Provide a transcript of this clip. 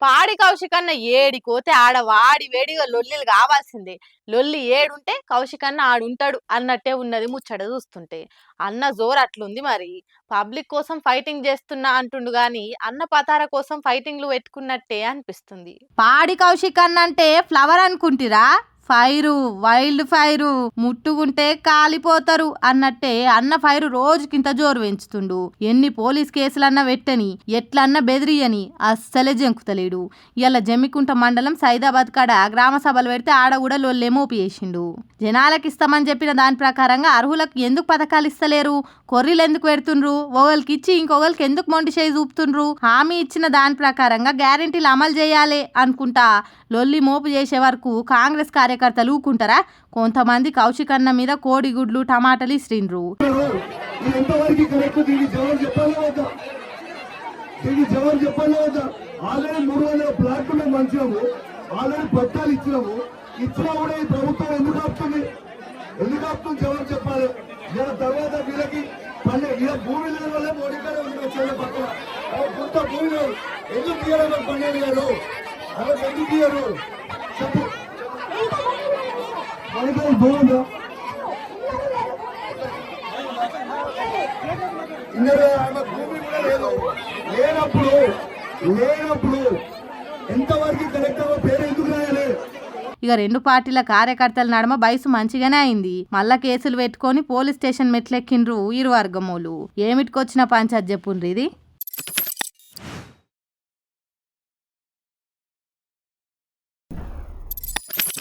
పాడి కౌశికన్న ఏడికోతే ఆడ వాడి వేడిగా లొల్లిలు కావాల్సిందే. లొల్లి ఏడుంటే కౌశికన్న ఆడుంటాడు అన్నట్టే ఉన్నది ముచ్చట చూస్తుంటే. అన్న జోరు అట్లుంది మరి. పబ్లిక్ కోసం ఫైటింగ్ చేస్తున్నా అంటుండు గాని అన్న పతార కోసం ఫైటింగ్లు పెట్టుకున్నట్టే అనిపిస్తుంది. పాడి కౌశికన్న అంటే ఫ్లవర్ అనుకుంటిరా? ఫైరు, వైల్డ్ ఫైరు, ముట్టుకుంటే కాలిపోతారు అన్నట్టే అన్న ఫైరు రోజుకింత జోరు పెంచుతుండు. ఎన్ని పోలీస్ కేసులన్నా పెట్టని, ఎట్లన్నా బెదిరియని అస్సలే జంకుతలేడు. ఇలా జమ్మికుంట మండలం సైదాబాద్ కాడ గ్రామ సభలు పెడితే ఆడ కూడా లొల్లే మోపి చేసిండు. జనాలకు ఇస్తామని చెప్పిన దాని ప్రకారంగా అర్హులకు ఎందుకు పథకాలు ఇస్తలేరు? కొర్రీలు ఎందుకు పెడుతుండ్రు? ఒకరికి ఇచ్చి ఇంకొకరికి ఎందుకు మొండి చేయి చూపుతుండ్రు? హామీ ఇచ్చిన దాని ప్రకారంగా గ్యారెంటీలు అమలు చేయాలి అనుకుంటా లొల్లి మోపు చేసే వరకు కాంగ్రెస్ కార్యకర్తలు ఊకుంటారా? కొంతమంది కౌశికన్న మీద కోడిగుడ్లు టమాటాలు ఇస్రిండ్రు. తర్వాత వీళ్ళకి భూమి లేని వల్ల మోడీ గారు పక్కన భూమి లేదు. ఎందుకు తీయాలి పన్నెండు గారు అలా ఎందుకు తీయరు చెప్పు. బాగుందా ఆమె భూమి కూడా లేదు. లేనప్పుడు ఎంతవరకు కలెక్టర్ పేరు ఎందుకు రాయాలి? ఇక రెండు పార్టీల కార్యకర్తల నడమ బయసు మంచిగానే అయింది. మళ్ళా కేసులు పెట్టుకొని పోలీస్ స్టేషన్ మెట్లెక్కిండ్రు ఇరు వర్గమోలు. ఏమిటికొచ్చిన పంచాయత్ చెప్పుండ్రు ఇది.